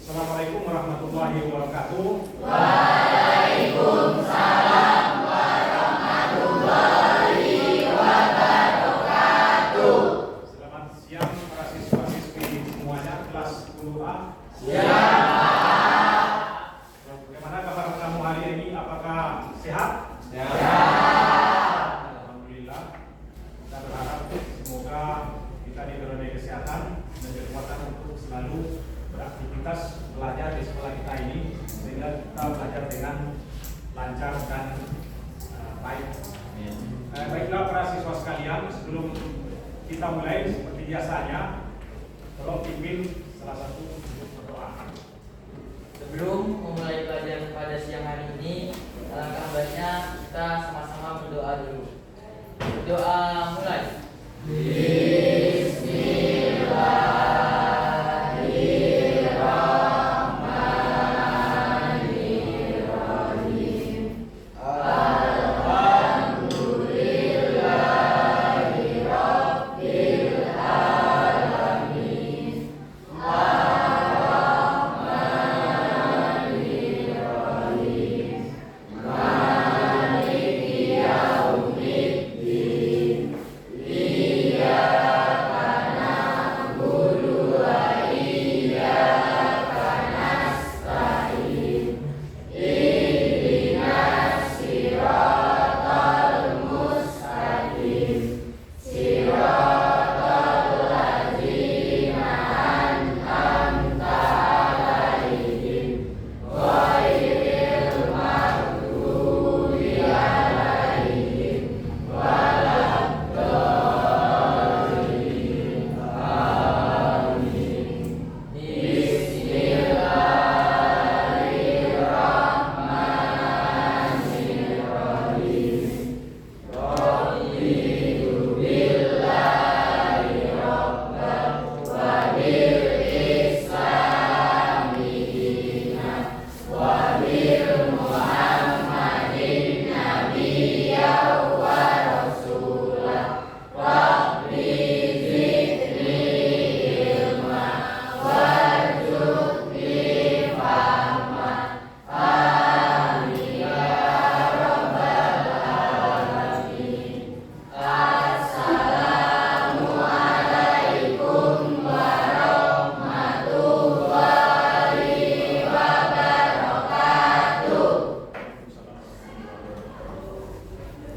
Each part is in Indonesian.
Assalamualaikum warahmatullahi wabarakatuh. Waalaikumsalam warahmatullahi wabarakatuh. Selamat siang para siswa-siswi semuanya kelas 10A. Siap. Bagaimana kabar kamu hari ini? Apakah sehat? Siap. Alhamdulillah. Kita berharap semoga kita diberi kesehatan dan kekuatan untuk selalu beraktivitas belajar di sekolah kita ini sehingga kita belajar dengan lancar dan baik. Baiklah para siswa sekalian, sebelum kita mulai seperti biasanya, tolong pimpin salah satu untuk berdoa. Sebelum memulai pelajaran pada siang hari ini, alangkah baiknya kita sama-sama berdoa dulu. Berdoa mulai.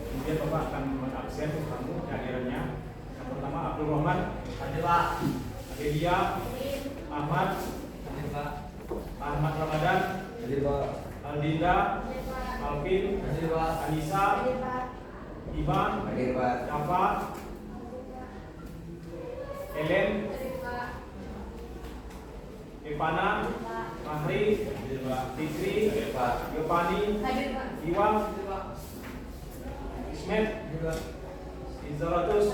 Kemudian Bapak akan mengabsen kamu kehadirannya. Yang pertama Abdul Rahman, Hadir Pak. Adelia, Ahmad, Hadir Pak. Ahmad Ramadan, Hadir Pak. Aldinda, Alvin, Hadir Pak. Anissa, Ivan, Hadir Pak. Kafa, Ellen, Ivana, Mahri, Fikri, Yopani, Iwan, Ismet, Izaratus,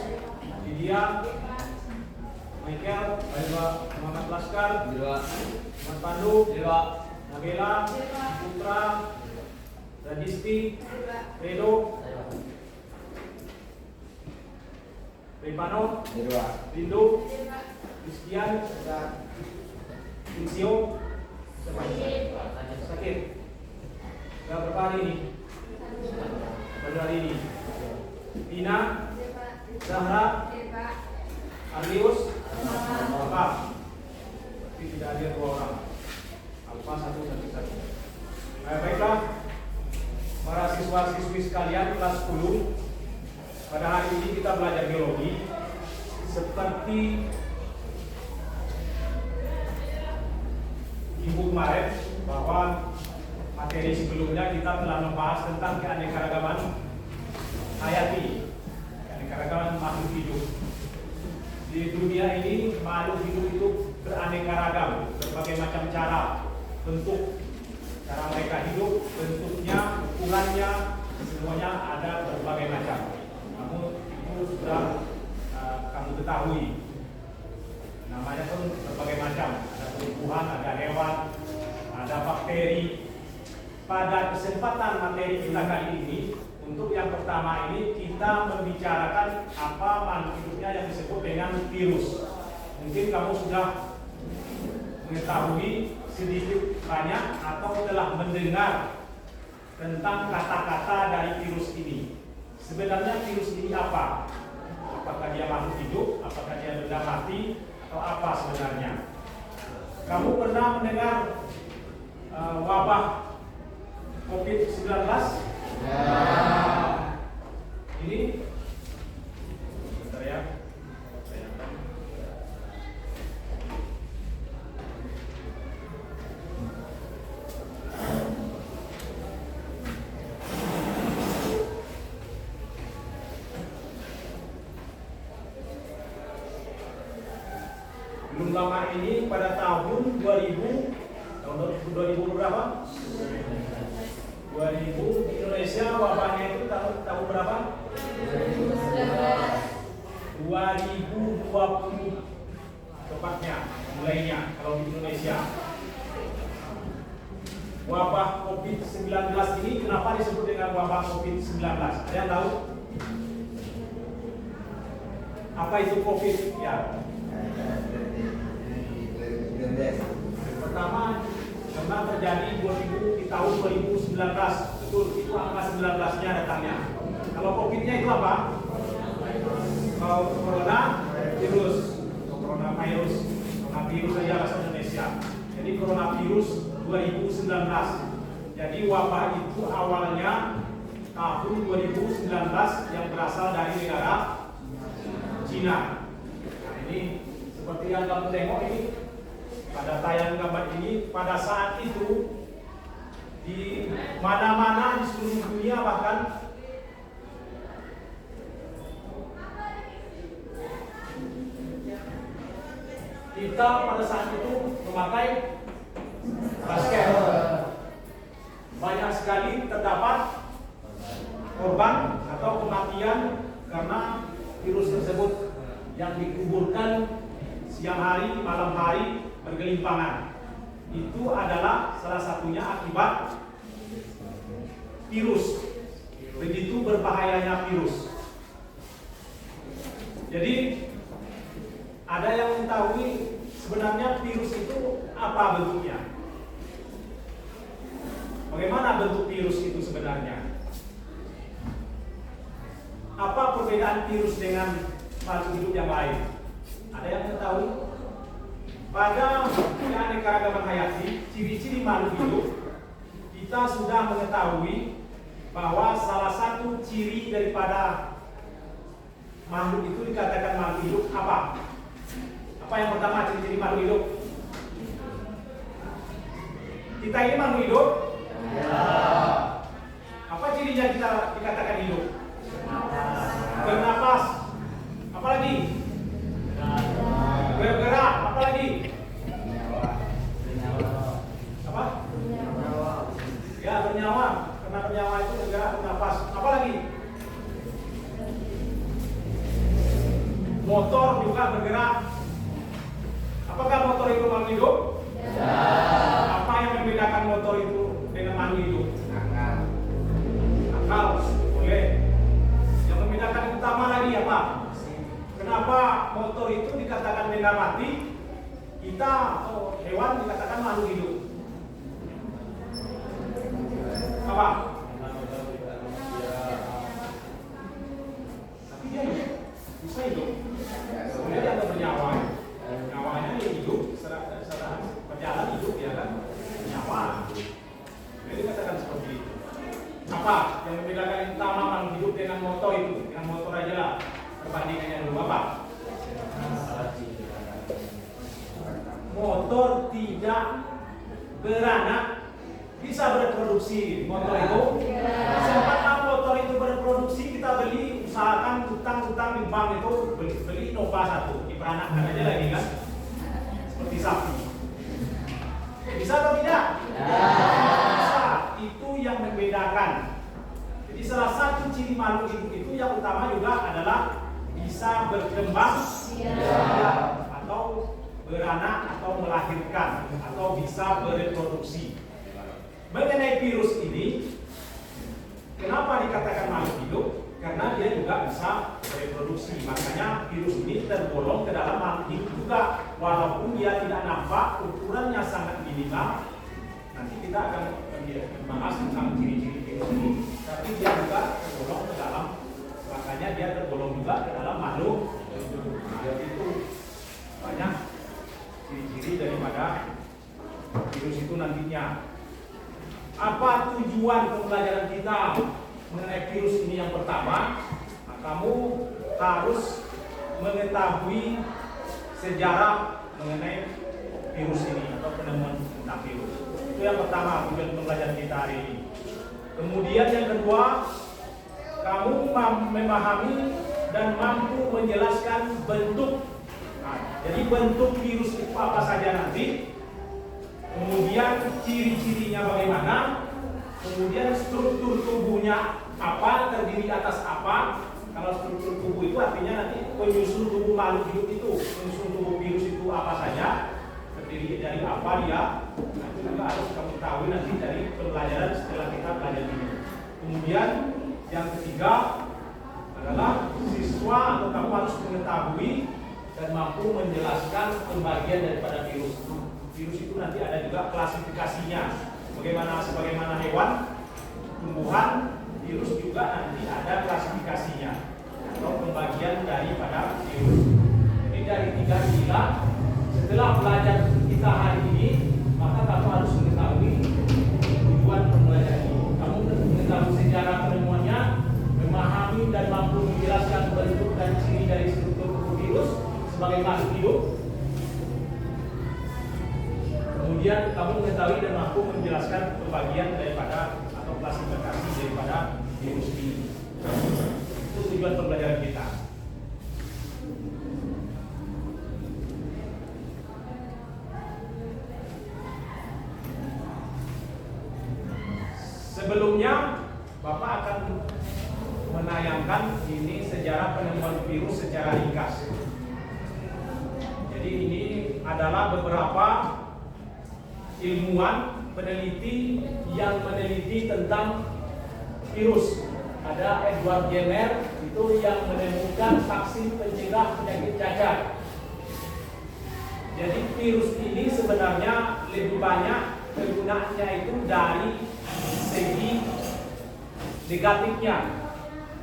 Lydia, Michael, Muhammad Laskar, Muhammad Pandu, Nabila, Putra, Radisti, Redo, Ripano, Rindu, Christian, Insio, sakit. Gak berapa hari ini? Pada hari ini. Tina, Zahra, Arlius, Alfa. Tapi tidak ada dua orang. Alfa satu. Baiklah, para siswa-siswi sekalian kelas 10. Pada hari ini kita belajar biologi. Seperti minggu kemarin bahwa materi sebelumnya kita telah membahas tentang keanekaragaman hayati, keanekaragaman makhluk hidup. Di dunia ini makhluk hidup itu beraneka ragam, berbagai macam cara, bentuk, cara mereka hidup, bentuknya, ukurannya, semuanya ada berbagai macam. Namun itu sudah kamu ketahui. Namanya pun berbagai macam, ada tumbuhan, ada hewan, ada bakteri. Pada kesempatan materi kita kali ini, untuk yang pertama ini kita membicarakan apa makhluk hidupnya yang disebut dengan virus. Mungkin kamu sudah mengetahui sedikit banyak atau telah mendengar tentang kata-kata dari virus ini. Sebenarnya virus ini apa? Apakah dia makhluk hidup? Apakah dia benda mati? Atau apa sebenarnya? Kamu pernah mendengar wabah COVID-19? Ini bentar ya. Belum lama ini pada tahun 2000 berapa? 2000 di Indonesia wabahnya itu tahun berapa? 2020 tepatnya mulainya kalau di Indonesia. Wabah COVID-19 ini kenapa disebut dengan wabah COVID-19? Ada yang tahu? Apa itu COVID? Ya. Pertama, karena terjadi di tahun 2019, betul itu angka 19-nya datangnya. Kalau COVID-nya itu apa? Kalau coronavirus saja bahasa Indonesia. Jadi coronavirus 2019. Jadi wabah itu awalnya tahun 2019 yang berasal dari negara Cina. Nah, ini seperti yang kamu tengok ini pada tayangan gambar ini, pada saat itu di mana-mana di seluruh dunia bahkan kita pada saat itu memakai masker. Banyak sekali terdapat korban atau kematian karena virus tersebut yang dikuburkan siang hari, malam hari bergelimpangan. Itu adalah salah satunya akibat virus. Begitu berbahayanya virus. Jadi ada yang mengetahui sebenarnya virus itu apa bentuknya? Bagaimana bentuk virus itu sebenarnya? Apa perbedaan virus dengan makhluk hidup yang lain? Ada yang mengetahui? Pada keanekaragaman hayati, ciri-ciri makhluk hidup, kita sudah mengetahui bahwa salah satu ciri daripada makhluk itu dikatakan makhluk hidup apa? Apa yang pertama ciri-ciri makhluk hidup? Kita ini makhluk hidup? Ya. Apa cirinya kita dikatakan hidup? Bernapas. Apa lagi? Bergerak. Apa lagi? Apa? Ya, bernyawa. Karena bernyawa itu bergerak, bernapas. Apa lagi? Motor juga bergerak. Apakah motor itu makhluk hidup? Ya. Apa yang membedakan motor itu dengan makhluk hidup? Akal. Boleh. Yang membedakan utama lagi apa? Kenapa motor itu dikatakan benda mati? Kita atau hewan dikatakan makhluk hidup. Apa? Tapi dia hidup. Bisa hidup. Kemudian dia ada bernyawa. Nyawanya yang hidup, secara berjalan hidup ya kan? Nyawa. Jadi dikatakan seperti itu. Apa yang membedakan utama makhluk hidup dengan motor itu? Dengan motor aja lah. Perbandingannya dulu apa? Motor tidak beranak, bisa berproduksi. Motor itu sempatlah motor itu berproduksi, kita beli, usahakan utang di bank itu beli Nova 1, diperanakkan aja lagi kan, seperti sapi. Bisa atau tidak? Bisa. Itu yang membedakan. Jadi salah satu ciri makhluk hidup itu yang utama juga adalah bisa berkembang atau beranak atau melahirkan atau bisa bereproduksi. Mengenai virus ini, kenapa dikatakan makhluk hidup? Karena dia juga bisa bereproduksi. Makanya virus ini tergolong ke dalam makhluk hidup juga. walaupun dia tidak nampak, ukurannya sangat minimal. Nanti kita akan bahas tentang ciri-ciri virus ini, tapi dia juga tergolong ke dalam, makanya dia tergolong juga ke dalam makhluk hidup. Nah, itu banyak ciri-ciri daripada virus itu nantinya. Apa tujuan pembelajaran kita mengenai virus ini? Yang pertama, nah, kamu harus mengetahui sejarah mengenai virus ini atau penemuan tentang virus. Itu yang pertama tujuan pembelajaran kita hari ini. Kemudian yang kedua, kamu memahami dan mampu menjelaskan bentuk. Nah, jadi bentuk virus itu apa saja nanti. Kemudian ciri-cirinya bagaimana. Kemudian struktur tubuhnya apa, terdiri atas apa. Kalau struktur tubuh itu artinya nanti penyusun tubuh makhluk hidup itu, penyusun tubuh virus itu apa saja, terdiri dari apa dia. Nah, itu juga harus kamu tahu nanti dari pembelajaran setelah kita belajar ini. Kemudian yang ketiga adalah siswa atau kamu harus mengetahui dan mampu menjelaskan pembagian daripada virus. Virus itu nanti ada juga klasifikasinya. Sebagaimana hewan, tumbuhan, virus juga nanti ada klasifikasinya atau pembagian daripada virus. Jadi dari tiga inilah, setelah belajar kita hari ini, maka kamu harus mengetahui tujuan pembelajaran ini. Kamu mengetahui sejarah penemuannya, memahami dan mampu menjelaskan bentuk dan ciri dari struktur tubuh virus sebagai makhluk hidup. Kemudian kamu mengetahui dan mampu menjelaskan pembagian daripada atau klasifikasi daripada virus ini. Itu tujuan pembelajaran kita. Sebelumnya Bapak akan menayangkan ini sejarah penemuan virus secara ringkas. Jadi ini adalah beberapa ilmuwan peneliti yang meneliti tentang virus. Ada Edward Jenner itu yang menemukan vaksin pencegah penyakit cacar. Jadi virus ini sebenarnya lebih banyak kegunaannya itu dari segi negatifnya.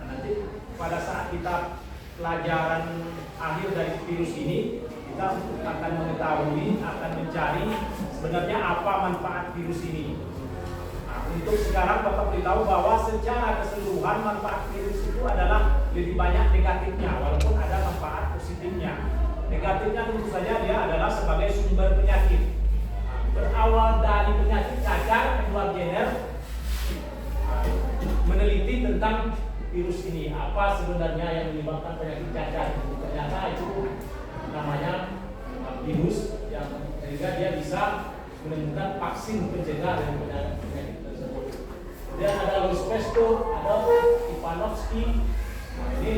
Nah, nanti pada saat kita pelajaran akhir dari virus ini, kita akan mengetahui, akan mencari sebenarnya apa manfaat virus ini. Nah, untuk sekarang Bapak beritahu bahwa secara keseluruhan manfaat virus itu adalah lebih banyak negatifnya, walaupun ada manfaat positifnya. Negatifnya tentu saja dia adalah sebagai sumber penyakit. Nah, berawal dari penyakit cacar, Edward Jenner meneliti tentang virus ini, apa sebenarnya yang menyebabkan penyakit cacar. Ternyata itu namanya virus yang sehingga dia bisa menemukan vaksin pencegah dari penyakit tersebut. Kemudian ada Louis Pasteur, ada Ivanovsky. Nah, ini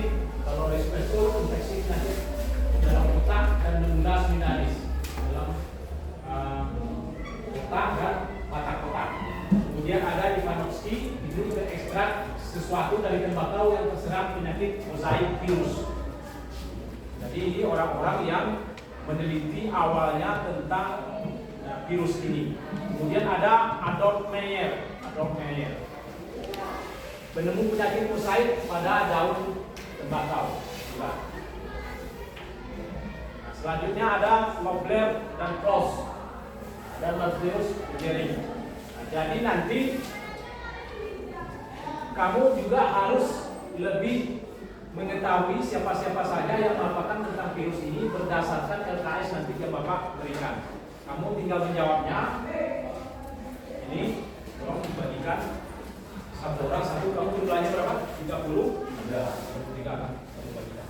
kalau Louis Pasteur infeksi penyakit dalam otak dan menular minaris dalam otak dan otak. Kemudian ada Ivanovsky, itu ekstrak sesuatu dari tembakau yang terserang penyakit mosaik virus. Jadi ini orang-orang yang meneliti awalnya tentang virus ini. Kemudian ada Adolf Meyer, penemu penyakit mosaik pada daun tembakau. Nah, selanjutnya ada Lobler dan Klaus, dan Matthews Gering. Nah, jadi nanti kamu juga harus lebih mengetahui siapa-siapa saja yang melaporkan tentang virus ini berdasarkan LKS nanti yang Bapak berikan. Kamu tinggal menjawabnya. Ini tolong dibagikan satu orang satu. Kamu jumlahnya berapa? 30? Ada 3 kan? Kamu bagikan.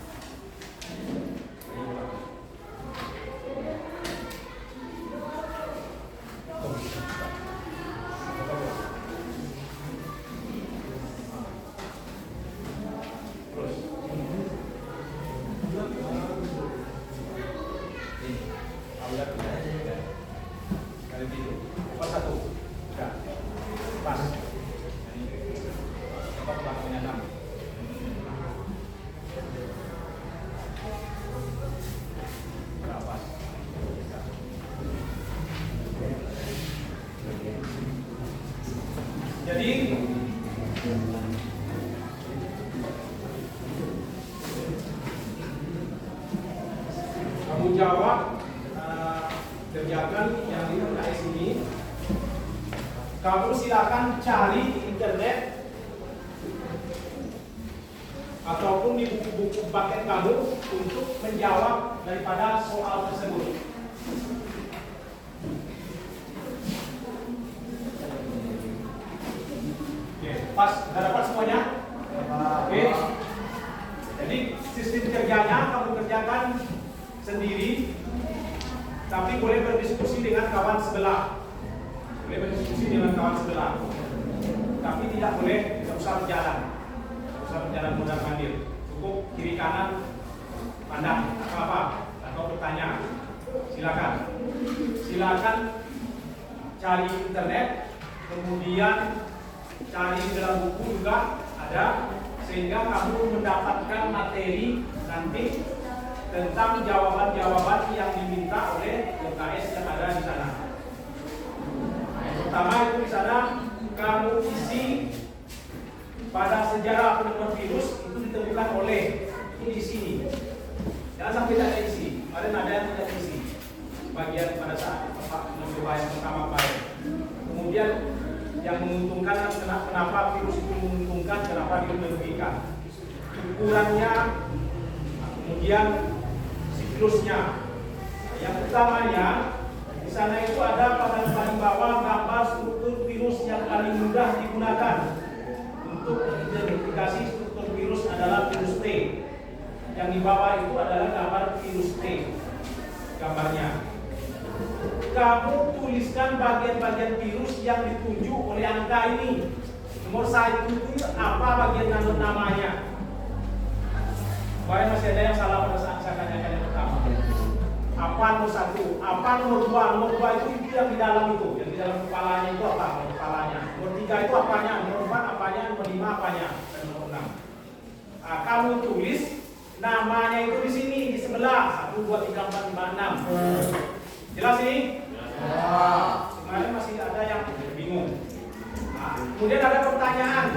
Jadi kamu jawab, kerjakan yang di UKS ini. Kamu silakan cari di internet ataupun di buku-buku paket kamu untuk menjawab daripada soal tersebut. Oke, pas, sudah dapat semuanya? Oke. Jadi sistem kerjanya kamu kerjakan sendiri, tapi boleh berdiskusi dengan kawan sebelah. Boleh berdiskusi dengan kawan sebelah, tapi tidak boleh usah berjalan. Berjalan mondar-mandir, cukup kiri kanan pandang apa atau bertanya. Silakan cari internet, kemudian cari dalam buku juga ada, sehingga kamu mendapatkan materi nanti tentang jawaban-jawaban yang diminta oleh UKS yang ada di sana. Yang pertama itu di sana kamu isi pada sejarah penemuan virus itu ditemukan oleh, itu di sini. Jangan sampai tidak isi. Kemarin ada yang tidak isi. Bagian pada saat mencoba yang pertama kali. Kemudian yang menguntungkan kenapa virus itu menguntungkan, kenapa dia merugikan. Ukurannya, kemudian siklusnya. Yang utamanya di sana itu ada pada paling bawah gambar struktur virus yang paling mudah digunakan. Untuk identifikasi struktur virus adalah virus T. Yang di bawah itu adalah gambar virus T. Gambarnya. Kamu tuliskan bagian-bagian virus yang ditunjuk oleh angka ini. Nomor 1 itu apa bagian namanya? Bahaya masih ada yang salah pada saat saya tanyakan yang pertama. Apa nomor 1? Apa nomor 2? Nomor 2 itu yang di dalam itu. Yang di dalam kepalanya itu apa? Nomor kepalanya. Nomor 3 itu apanya? Nomor 4 apanya? Nomor 5 apanya? Dan nomor 6. Nah, kamu tulis namanya itu di sini, di sebelah. 1, 2, 3, 4, 5, 6. Jelas ini? Kemarin masih ada yang bingung. Nah, kemudian ada pertanyaan.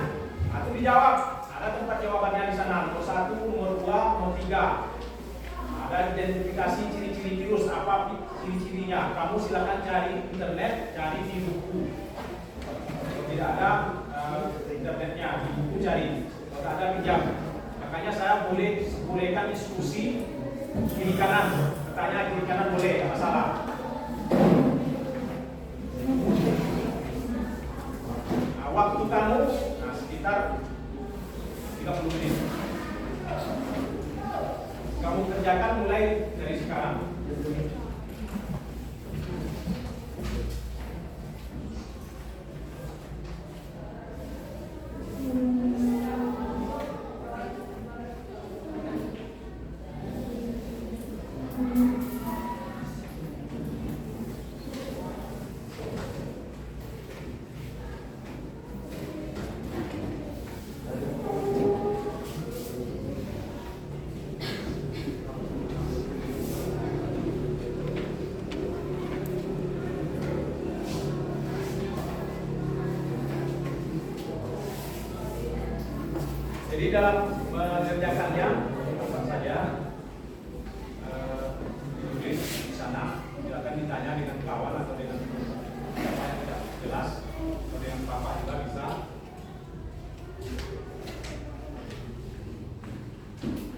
Nah, itu dijawab. Ada tempat jawabannya di sana. Nomor 1, nomor 2, nomor 3. Ada identifikasi ciri-ciri virus, apa ciri-cirinya. Kamu silakan cari internet, cari di buku. Kalau tidak ada internetnya, di buku cari. Kalau tidak ada pinjam. Makanya saya bolehkan diskusi kiri kanan. Bertanya kiri kanan boleh, tidak masalah. Nah, waktu kamu sekitar 30 menit. Kamu kerjakan mulai dari sekarang. Jadi dalam mengerjakannya apa saja ditulis di sana. Silakan ditanya dengan kawan atau dengan siapa yang tidak jelas, atau dengan bapak juga bisa.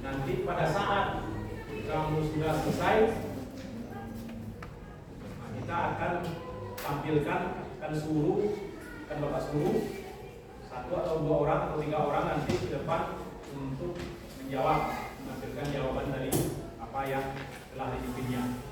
Nanti pada saat kamu sudah selesai, kita akan tampilkan, akan bapak suruh 1 atau 2 orang atau 3 orang nanti ke depan untuk menjawab, menampilkan jawaban dari apa yang telah dipimpinnya.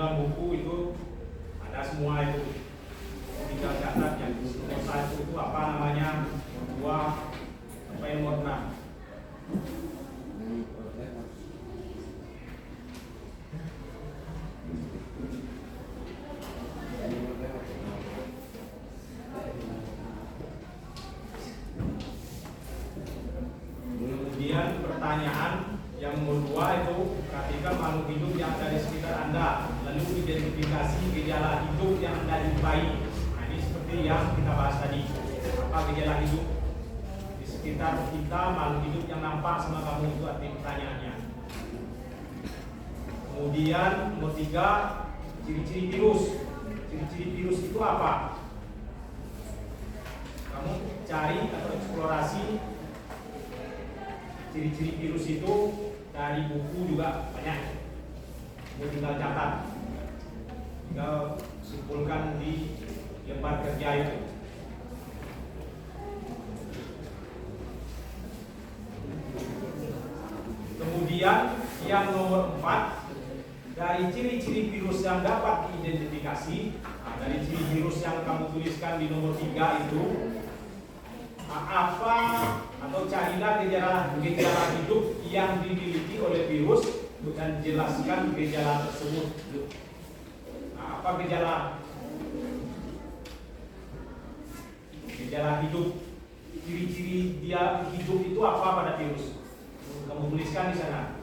dalam buku itu ada semua itu. Tinggal catat yang nomor 1 itu apa namanya, nomor 2 apa yang nomor 6. Kemudian pertanyaan yang nomor 2 itu, perhatikan makhluk hidup yang ada di sekitar Anda, lalu identifikasi gejala hidup yang Anda jumpai. Nah, ini seperti yang kita bahas tadi. Apa gejala hidup di sekitar kita, makhluk hidup yang nampak sama kamu, itu arti pertanyaannya. Kemudian nomor 3, ciri-ciri virus. Ciri-ciri virus itu apa? Kamu cari atau eksplorasi ciri-ciri virus itu dari buku juga banyak. Kamu tinggal catat, tinggal simpulkan di lembar kerja itu. Kemudian yang nomor 4, dari ciri-ciri virus yang dapat diidentifikasi. Nah, dari ciri virus yang kamu tuliskan di nomor 3 itu, apa atau carilah gejala hidup yang dimiliki oleh virus dan jelaskan gejala tersebut. Nah, apa gejala hidup? Ciri-ciri dia hidup itu apa pada virus? Kamu tuliskan di sana.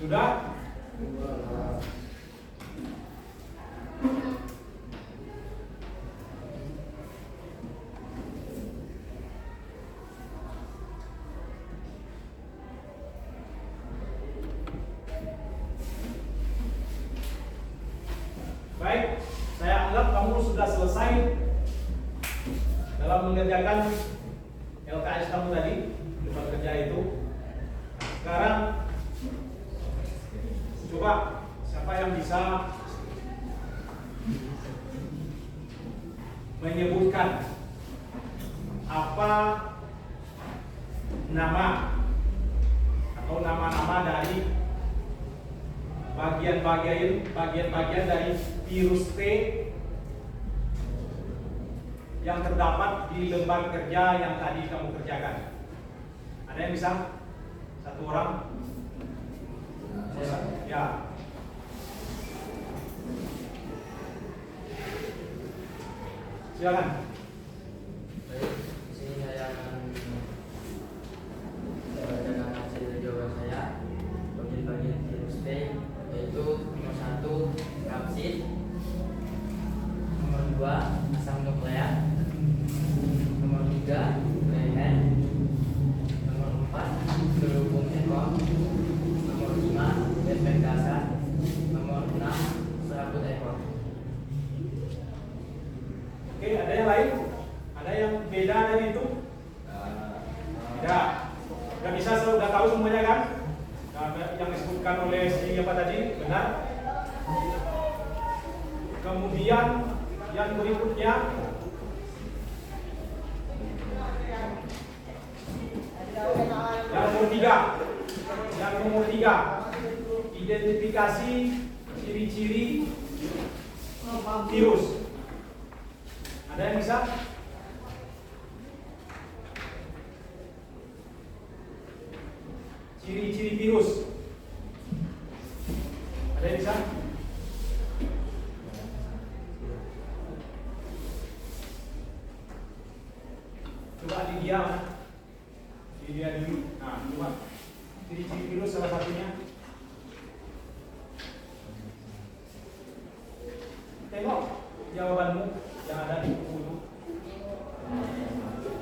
Sudah? Baik, saya anggap kamu sudah selesai dalam mengerjakan LKS kamu tadi, lembar kerja itu. Sekarang coba siapa yang bisa menyebutkan apa nama atau nama-nama dari bagian-bagian dari virus T yang terdapat di lembar kerja yang tadi kamu kerjakan. Ada yang bisa? Satu orang? Ya. Silakan. Baik, di sini saya akan membacakan hasil jawaban saya. Bagian-bagian virus T yaitu nomor 1 kapsid, nomor 2 asam Gak bisa sudah tahu semuanya kan? Nah, yang disebutkan oleh si apa tadi benar. Kemudian yang berikutnya yang nomor tiga, identifikasi ciri-ciri virus. Ada yang bisa? Ciri-ciri virus. Ada yang bisa? Coba Lydia dulu. Nah, coba ciri-ciri virus salah satunya. Tengok jawabanmu yang ada di buku itu.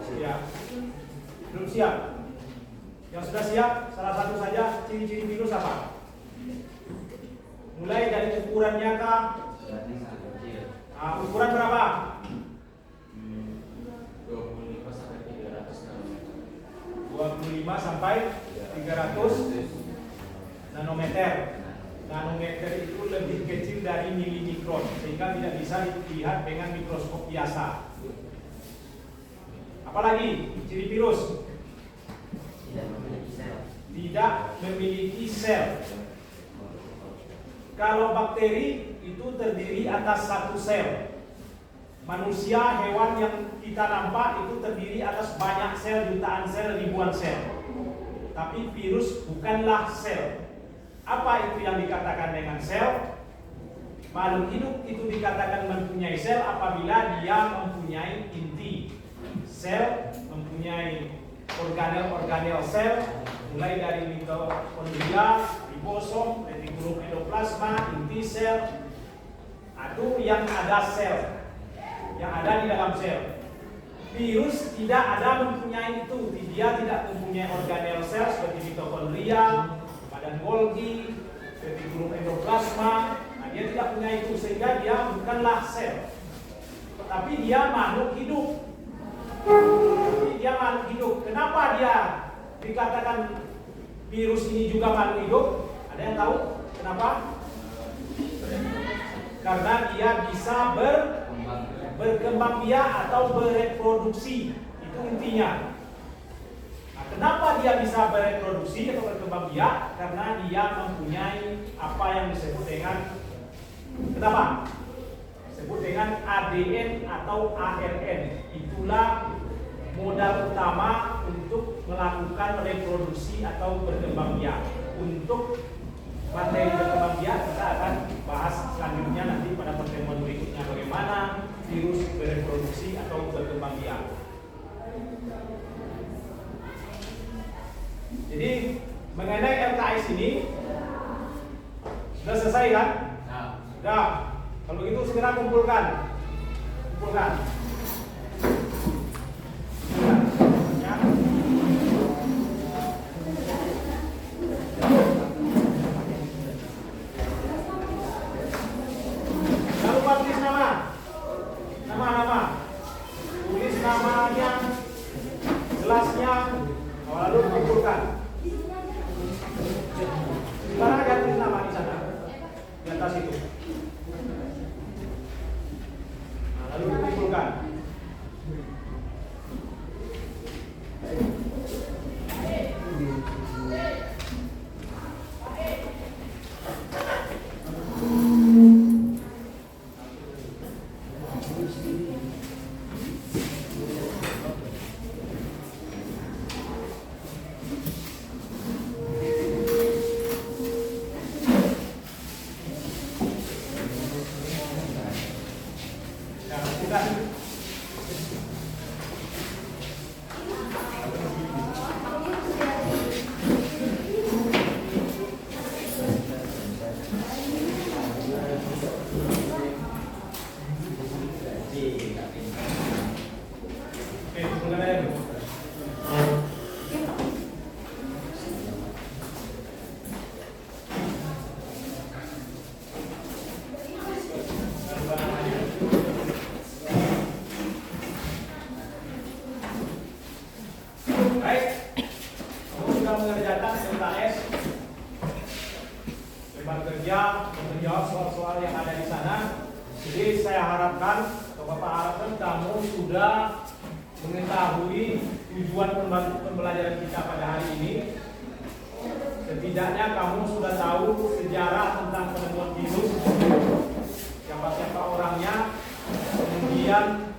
Siap? Belum siap? Yang sudah siap, salah satu saja ciri-ciri virus apa? Mulai dari ukurannya kah? Nah, ukuran berapa? 25 sampai 300 nanometer. Nanometer itu lebih kecil dari milimikron, sehingga tidak bisa dilihat dengan mikroskop biasa. Apalagi ciri virus? Tidak memiliki sel. Kalau bakteri itu terdiri atas satu sel. Manusia, hewan yang kita nampak itu terdiri atas banyak sel, jutaan sel, ribuan sel. Tapi virus bukanlah sel. Apa itu yang dikatakan dengan sel? Makhluk hidup itu dikatakan mempunyai sel apabila dia mempunyai inti. Sel mempunyai organel-organel sel, mulai dari mitokondria, ribosom, retikulum endoplasma, inti sel. Itu yang ada sel, yang ada di dalam sel. Virus tidak ada mempunyai itu. Dia tidak mempunyai organel sel seperti mitokondria, badan Golgi, retikulum endoplasma. Nah, dia tidak punya itu, sehingga dia bukanlah sel. Tetapi dia makhluk hidup. Kenapa dia dikatakan virus ini juga makhluk hidup? Ada yang tahu kenapa? Karena dia bisa berkembang biak atau bereproduksi. Itu intinya. Nah, kenapa dia bisa bereproduksi atau berkembang biak? Karena dia mempunyai apa yang disebut dengan disebut dengan ADN atau ARN. Itulah modal utama untuk melakukan reproduksi atau berkembang biak. Untuk materi berkembang biak kita akan bahas selanjutnya nanti pada pertemuan berikutnya, bagaimana virus bereproduksi atau berkembang biak. Jadi mengenai LKS ini sudah selesai kan? Sudah. Kalau begitu segera kumpulkan. Ya. Jangan lupa tulis nama. Tulis namanya, jelasnya, lalu kumpulkan. Sekarang ada tulis nama di sana, di atas itu. Lalu dikumpulkan. sudah mengerjakan LKS, lebar kerja, menjawab soal-soal yang ada di sana. Jadi saya harapkan atau Bapak harapkan kamu sudah mengetahui tujuan pembelajaran kita pada hari ini. Setidaknya kamu sudah tahu sejarah tentang penemuan virus, siapa-siapa orangnya, kemudian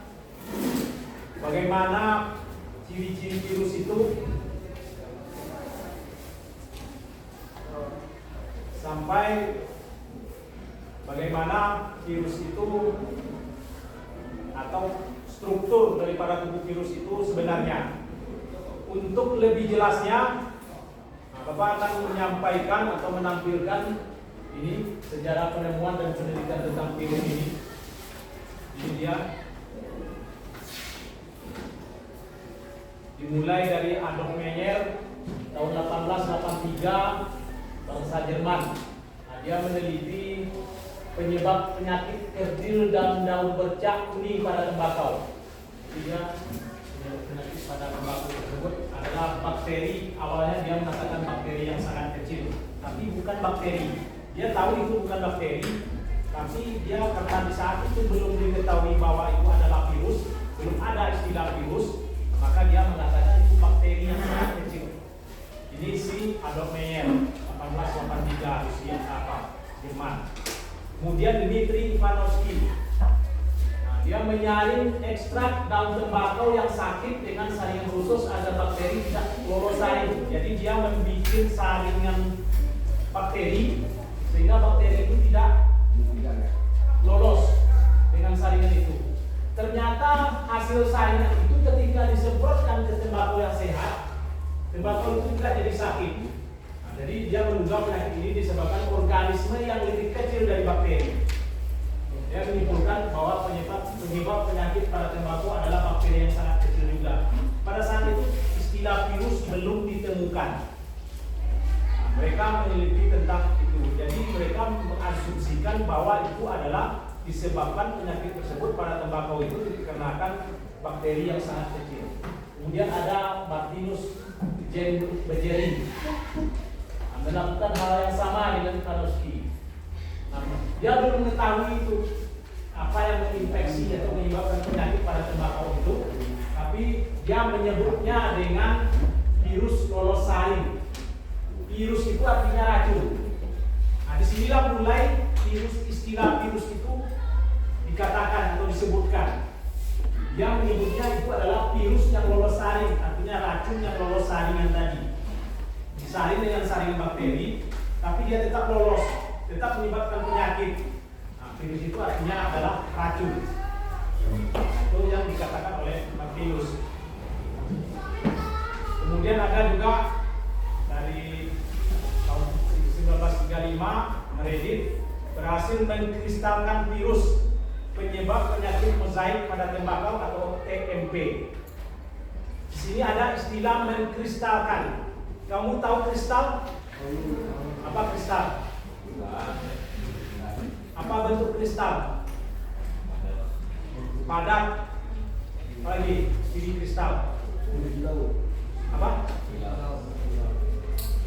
bagaimana ciri-ciri virus itu, sampai bagaimana virus itu atau struktur daripada tubuh virus itu sebenarnya. Untuk lebih jelasnya, Bapak akan menyampaikan atau menampilkan ini sejarah penemuan dan penelitian tentang virus ini. Ini dia. Dimulai dari Adolf Meyer tahun 1883, bangsa Jerman. Nah, dia meneliti penyebab penyakit kerdil dan daun bercak kuning pada tembakau. Dia penyakit pada tembakau tersebut adalah bakteri. Awalnya dia mengatakan bakteri yang sangat kecil, tapi bukan bakteri. Dia tahu itu bukan bakteri, tapi dia karena di saat itu belum diketahui bahwa itu adalah virus, belum ada istilah virus, maka dia mengatakan itu bakteri yang sangat kecil. Ini si Adolf Meyer, 1883, Rusia Jerman. Kemudian Dmitri Ivanovsky, nah, dia menyaring ekstrak daun tembakau yang sakit dengan saringan khusus agar bakteri tidak lolos saring. Jadi dia membuat saringan bakteri sehingga bakteri itu tidak lolos dengan saringan itu. Ternyata hasil saringan itu ketika disemprotkan ke tembakau yang sehat, tembakau itu tidak jadi sakit. Nah, jadi dia menduga penyakit ini disebabkan organisme yang lebih kecil dari bakteri. Dia menyimpulkan bahwa penyebab penyakit pada tembakau adalah bakteri yang sangat kecil juga. Pada saat itu istilah virus belum ditemukan. Nah, mereka meneliti tentang itu. Jadi mereka mengasumsikan bahwa itu adalah disebabkan penyakit tersebut pada tembakau itu dikarenakan bakteri yang sangat kecil. Kemudian ada Martinus Beijering, melakukan hal yang sama dengan Ivanovsky. Dia belum mengetahui itu apa yang menginfeksi atau menyebabkan penyakit pada tembakau itu, tapi dia menyebutnya dengan virus lolos saring. Virus itu artinya racun. Nah, disinilah mulai istilah virus itu dikatakan atau disebutkan. Dia menyebutnya itu adalah virus yang lolos saring, artinya racun yang lolos saringan tadi. Disaring dengan saringan bakteri, tapi dia tetap lolos, tetap menyebabkan penyakit. Nah, virus itu artinya adalah racun. Itu yang dikatakan oleh Martinus. Kemudian ada juga dari tahun 1935, Meredith berhasil mengkristalkan virus penyebab penyakit mozaik pada tembakau atau TMP. Di sini ada istilah mengkristalkan. Kamu tahu kristal? Apa kristal? Apa bentuk kristal? Padat. Lagi ciri kristal. Apa?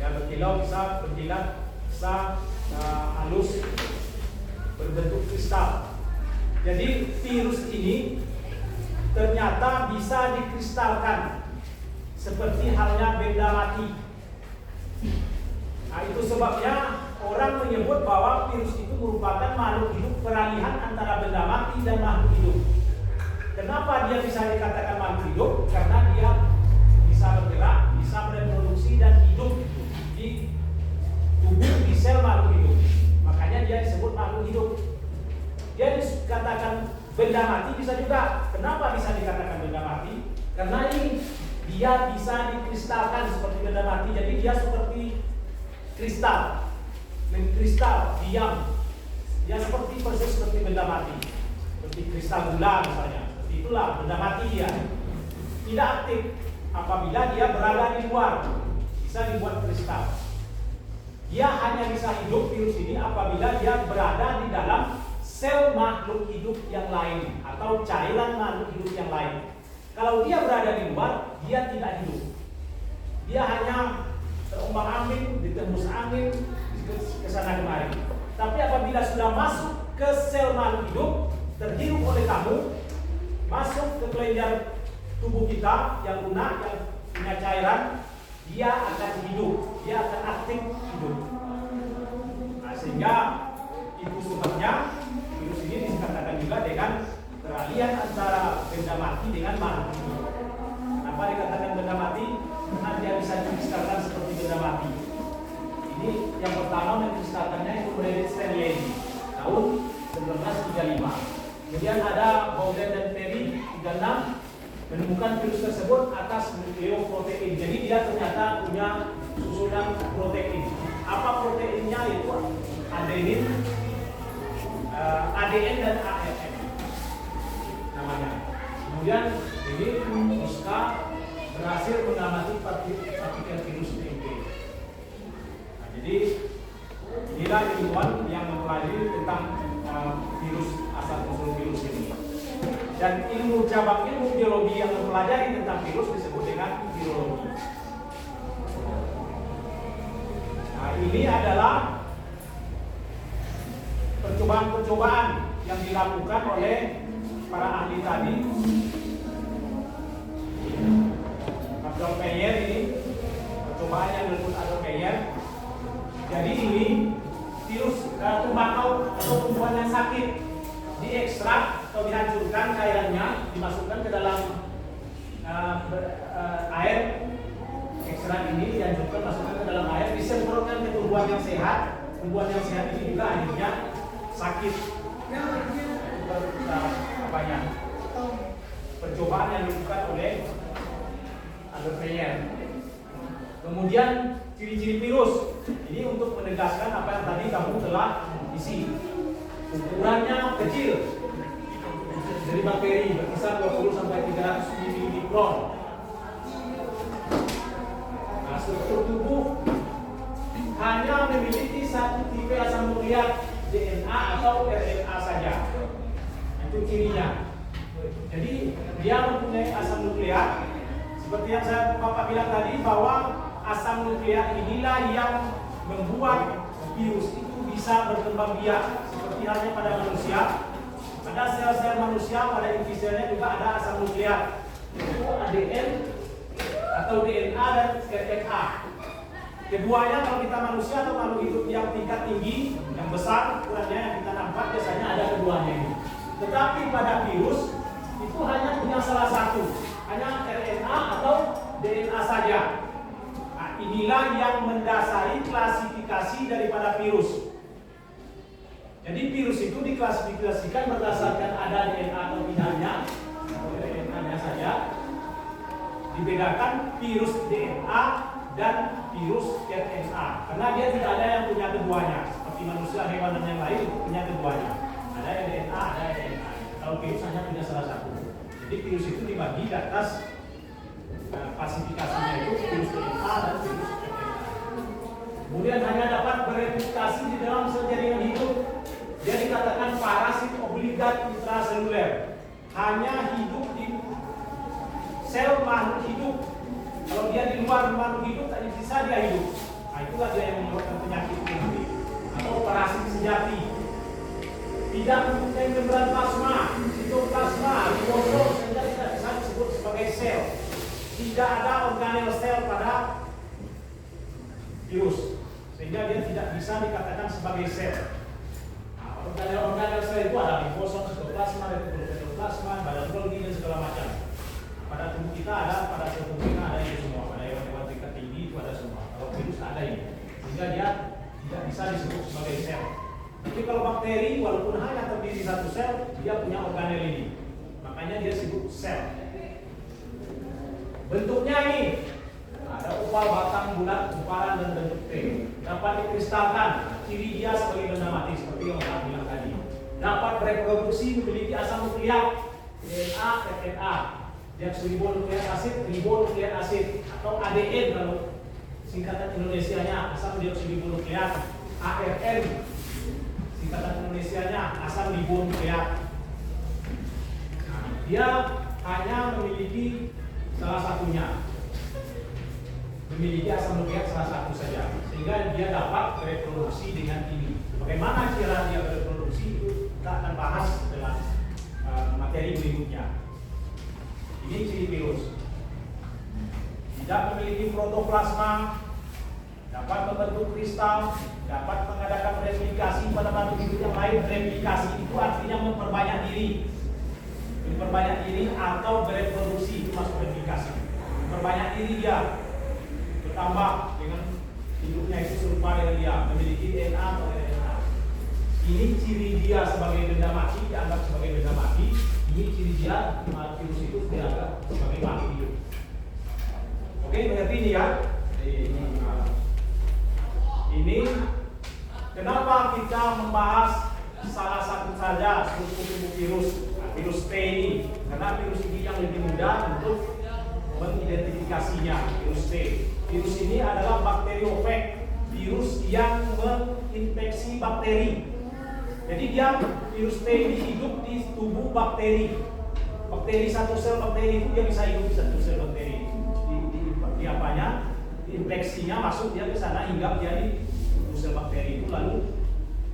Ya, berkilau, bisa berkilat, bisa halus, berbentuk kristal. Jadi virus ini ternyata bisa dikristalkan seperti halnya benda mati. Nah, itu sebabnya orang menyebut bahwa virus itu merupakan makhluk hidup peralihan antara benda mati dan makhluk hidup. Kenapa dia bisa dikatakan makhluk hidup? Karena dia bisa bergerak, bisa bereproduksi dan hidup di tubuh, di sel makhluk hidup. Makanya dia disebut makhluk hidup. Dia dikatakan benda mati bisa juga. Kenapa bisa dikatakan benda mati? Karena ini dia bisa dikristalkan seperti benda mati. Jadi dia seperti kristal, mengkristal, diam. Dia seperti persis seperti benda mati, seperti kristal gula misalnya. Seperti itulah benda mati dia. Tidak aktif apabila dia berada di luar, bisa dibuat kristal. Dia hanya bisa hidup virus ini apabila dia berada di dalam sel makhluk hidup yang lain atau cairan makhluk hidup yang lain. Kalau dia berada di luar, dia tidak hidup. Dia hanya gelombang angin, ditembus angin ke sana kemari. Tapi apabila sudah masuk ke sel makhluk hidup, terhirup oleh kamu, masuk ke kelenjar tubuh kita yang lunak, yang punya cairan, dia akan hidup, dia akan aktif hidup. Nah, sehingga itu sebabnya virus ini dikatakan juga dengan peralihan antara benda mati dengan makhluk hidup. Kenapa dikatakan benda mati? Karena dia bisa diistilahkan seperti benda mati. Ini yang pertama mengistilahkannya itu Frederick Stanley tahun 1935. Kemudian ada Bowden dan Perry 36 menemukan virus tersebut atas nukleoprotein. Jadi dia ternyata punya susunan protein. Apa proteinnya? Itu adenin, ADN dan ARN namanya. Kemudian ini Oscar berhasil mengamati partikel virus DNP. Nah, jadi inilah ilmuwan yang mempelajari tentang virus asal usul virus ini. Dan ilmu cabang ilmu biologi yang mempelajari tentang virus disebut dengan virologi. Nah, ini adalah percobaan-percobaan yang dilakukan oleh para ahli tadi. Adolf Meyer ini percobaan yang dilakukan Adolf Meyer. Jadi ini virus tembakau atau tumbuhan yang sakit diekstrak atau dihancurkan cairannya, dimasukkan ke dalam air. Ekstrak ini dihancurkan, masukkan ke dalam air, disemprotkan ke tumbuhan yang sehat. Tumbuhan yang sehat ini juga akhirnya sakit. Percobaan yang dilakukan oleh Adolf Meyer. Kemudian ciri-ciri virus ini untuk menegaskan apa yang tadi kamu telah isi. Ukurannya kecil dari bakteri berkisar 20 sampai 300 mikron. Nah, struktur tubuh hanya memiliki satu tipe asam nukleat DNA atau RNA saja. Itu cirinya. Jadi dia mempunyai asam nukleat. Seperti yang Bapak bilang tadi bahwa asam nukleat inilah yang membuat virus itu bisa berkembang biak. Seperti halnya pada manusia, pada sel-sel manusia pada inti selnya juga ada asam nukleat, itu ADN atau DNA dan RNA. Keduanya kalau kita manusia atau makhluk hidup yang tingkat tinggi, yang besar, ukurannya yang kita nampak biasanya ada keduanya ini. Tetapi pada virus itu hanya punya salah satu, hanya RNA atau DNA saja. Nah, inilah yang mendasari klasifikasi daripada virus. Jadi virus itu diklasifikasikan berdasarkan ada DNA atau tidaknya, atau RNA-nya saja. Dibedakan virus DNA dan virus RNA, karena dia tidak ada yang punya keduanya. Seperti manusia, hewan dan yang lain itu punya keduanya. Ada DNA, ada RNA. Kalau virus hanya punya salah satu. Jadi virus itu dibagi di atas klasifikasinya itu virus DNA dan virus RNA. Kemudian hanya dapat bereplikasi di dalam sel jaringan hidup. Dia dikatakan parasit obligat intraseluler. Hanya hidup di sel makhluk hidup. Kalau dia di luar makhluk hidup tak bisa dia hidup. Nah, itulah dia yang menyebabkan penyakit ini atau parasit sejati. Tidak mempunyai membran plasma, sitoplasma, ribosom, sehingga tidak bisa disebut sebagai sel. Tidak ada organel sel pada virus, sehingga dia tidak bisa dikatakan sebagai sel. Organel sel itu ada ribosom, sitoplasma, retikulocytoplasma, badan Golgi dan segala macam. Pada tubuh kita ada, pada sel tubuh kita ada itu semua. Pada hewan-hewan tingkat tinggi itu ada semua. Kalau virus ada ini, sehingga dia tidak bisa disebut sebagai sel. Tapi kalau bakteri walaupun hanya terdiri satu sel, dia punya organel ini. Makanya dia disebut sel. Bentuknya ini ada oval, batang, bulat, kumparan dan bentuk T. Dapat dikristalkan. Ciri dia sebagai benda mati seperti yang saya bilang tadi. Dapat bereproduksi, memiliki asam nukleat DNA, RNA, deoksiribonukleat asid, ribonukleat asid, atau ADN kalau singkatan Indonesianya, asam deoksiribonukleat, ARN singkatan Indonesianya, asam ribonukleat. Dia hanya memiliki salah satunya. memiliki asam nuklеик salah satu saja, sehingga dia dapat bereproduksi dengan ini. Bagaimana cara dia bereproduksi itu kita akan bahas dalam materi berikutnya. Ini ciri virus. Tidak memiliki protoplasma, dapat membentuk kristal, dapat mengadakan replikasi pada makhluk hidup yang lain. Replikasi itu artinya memperbanyak diri. Memperbanyak diri atau bereproduksi itu masuk replikasi. Memperbanyak diri dia, bertambah dengan hidupnya itu serupa dengan dia, memiliki DNA atau RNA. Ini ciri dia sebagai benda mati, dianggap sebagai benda mati. Ini ciri dia virus itu dianggap sebagai makhluk hidup. Oke, mengerti ini ya? Ini kenapa kita membahas salah satu saja struktur tubuh virus, virus T ini? Karena virus ini yang lebih mudah untuk mengidentifikasinya, virus T. Virus ini adalah bakteriofag, virus yang menginfeksi bakteri. Jadi dia virus T ini hidup di tubuh bakteri. Bakteri, satu sel bakteri itu dia bisa hidup di satu sel bakteri. Di apanya? Infeksinya masuk dia ke sana hingga dia di sel bakteri itu, lalu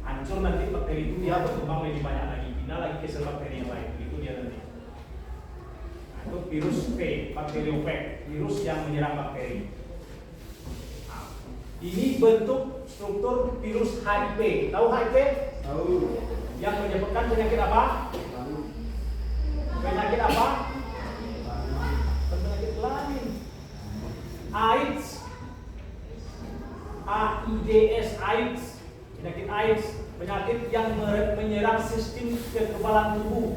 hancur nanti bakteri itu, dia berkembang lebih banyak lagi, pindah lagi ke sel bakteri yang lain. Itu dia nanti. Nah, itu virus P, bakteriofag, virus yang menyerang bakteri. Nah, ini bentuk struktur virus HIV. Tahu HIV? Tahu. Yang menyebabkan penyakit apa? Penyakit apa? Penyakit kelamin. AIDS, AIDS, AIDS, penyakit AIDS, penyakit yang menyerang sistem kekebalan tubuh.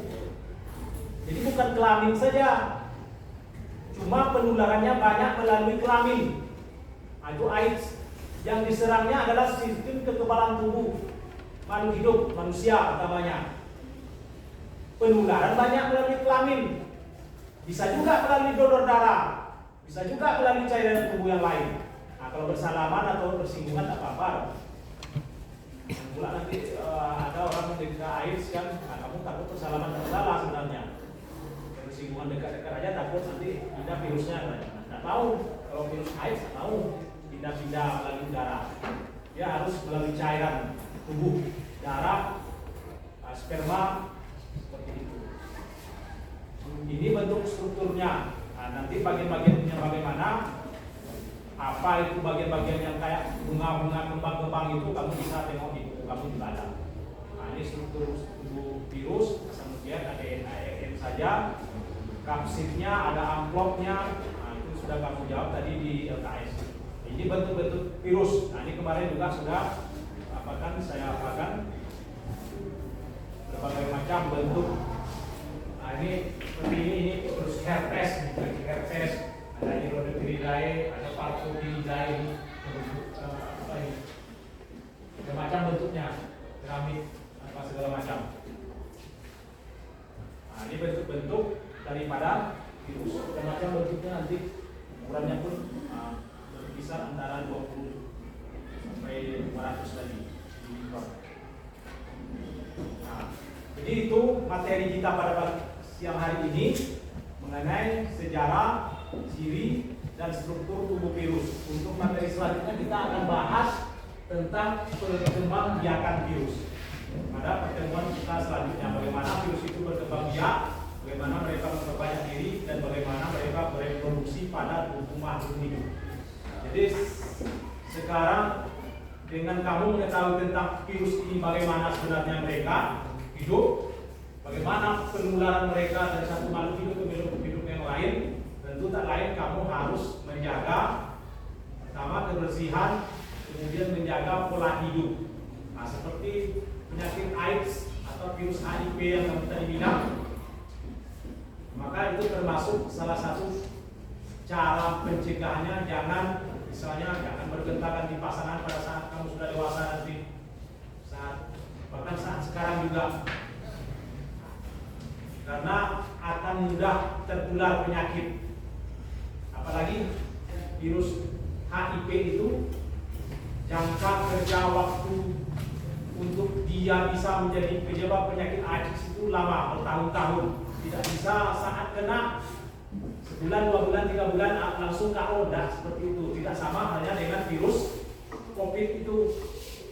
Jadi bukan kelamin saja, cuma penularannya banyak melalui kelamin. Itu AIDS. Yang diserangnya adalah sistem kekebalan tubuh makhluk hidup, manusia utamanya. Penularan banyak melalui kelamin, bisa juga melalui donor darah, bisa juga melalui cairan tubuh yang lain. Nah, kalau bersalaman atau bersinggungan tak apa-apa. Pula nanti ada orang menderita AIDS kan, nah, kamu takut bersalaman tak salah sebenarnya. Bersinggungan dekat-dekat aja takut nanti pindah virusnya. Tidak tahu kalau virus AIDS, tak tahu pindah-pindah melalui darah. Dia harus melalui cairan tubuh, darah, sperma, seperti itu. Ini bentuk strukturnya. Nah, nanti bagian-bagiannya bagaimana? Apa itu bagian-bagian yang kayak bunga-bunga, kembang-kembang itu kamu bisa tengok di buku kamu juga ada. Nah, ini struktur tubuh virus, kemudian ada ARN saja, kapsidnya, ada amplopnya. Nah, itu sudah kamu jawab tadi di LKS. Ini bentuk-bentuk virus. Nah, ini kemarin juga sudah saya apakan berbagai macam bentuk. Nah, ini seperti ini terus herpes, ada Rhodopteridae, ada Parvoviridae, apa ini? Macam bentuknya, piramid, apa segala macam. Nah, ini bentuk-bentuk daripada virus. Macam bentuknya nanti ukurannya pun berkisar antara 20 sampai 500 tadi. Nah, jadi itu materi kita pada siang hari ini mengenai sejarah, ciri, dan struktur tubuh virus. Untuk materi selanjutnya kita akan bahas tentang perkembangbiakan virus. Pada pertemuan kita selanjutnya, bagaimana virus itu berkembang biak, bagaimana mereka memperbanyak diri, dan bagaimana mereka bereproduksi pada tubuh makhluk hidup. Jadi sekarang dengan kamu mengetahui tentang virus ini, bagaimana sebenarnya mereka hidup, bagaimana penularan mereka dari satu makhluk hidup ke makhluk hidup yang lain, tentu tak lain kamu harus menjaga pertama kebersihan, kemudian menjaga pola hidup. Nah, seperti penyakit AIDS atau virus HIV yang kamu tadi bilang, maka itu termasuk salah satu cara pencegahannya. Misalnya jangan bergentakan di pasangan pada saat kamu sudah dewasa nanti, bahkan saat sekarang juga, karena akan mudah tertular penyakit. Apalagi virus HIV itu jangka kerja waktu untuk dia bisa menjadi penyebab penyakit AIDS itu lama, bertahun-tahun. Tidak bisa saat kena sebulan, 2 bulan, 3 bulan langsung KO, dah seperti itu. Tidak sama halnya dengan virus COVID itu.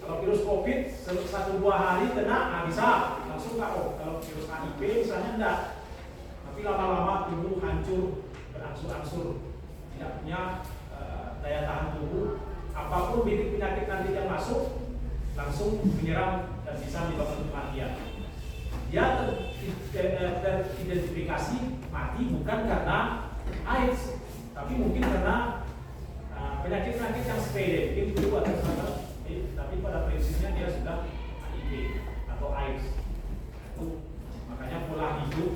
Kalau virus COVID 1-2 hari kena, bisa langsung KO. Kalau virus HIV misalnya enggak. Tapi lama-lama tubuh hancur, berangsur-angsur, tidak punya daya tahan tubuh. Apapun bibit penyakit nanti yang masuk langsung menyerang dan bisa menyebabkan kematian. Dia teridentifikasi mati bukan karena AIDS, tapi mungkin karena penyakit-penyakit yang sepele, mungkin flu atau sama, tapi pada prinsipnya dia sudah HIV atau AIDS. Itu makanya pola hidup,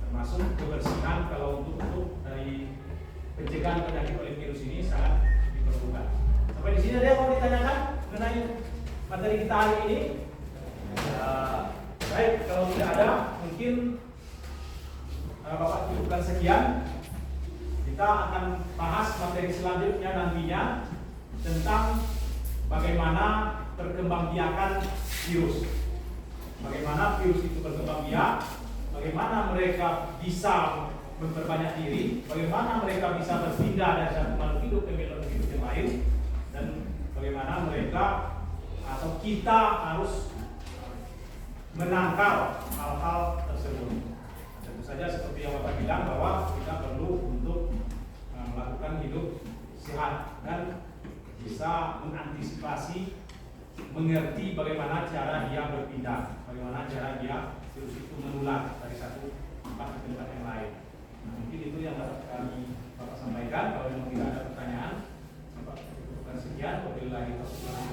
termasuk kebersihan kalau untuk dari pencegahan penyakit oleh virus ini sangat diperlukan. Sampai di sini ada yang mau ditanyakan mengenai materi kita hari ini? Baik, kalau tidak ada, mungkin Bapak cukupkan sekian. Kita akan bahas materi selanjutnya nantinya tentang bagaimana perkembangbiakan virus. Bagaimana virus itu berkembang biak, bagaimana mereka bisa memperbanyak diri, bagaimana mereka bisa berpindah dari satu makhluk hidup ke makhluk hidup yang lain, dan bagaimana mereka atau kita harus menangkal hal-hal tersebut. Tentu saja seperti yang Bapak bilang bahwa kita perlu untuk melakukan hidup sehat dan bisa mengantisipasi, mengerti bagaimana cara dia berpindah, bagaimana cara dia virus itu menular dari satu tempat ke tempat yang lain. Nah, mungkin itu yang dapat kami Bapak sampaikan. Kalau memang tidak ada pertanyaan, Bapak cukupkan sekian. Wabillahi taufiq wal hidayah.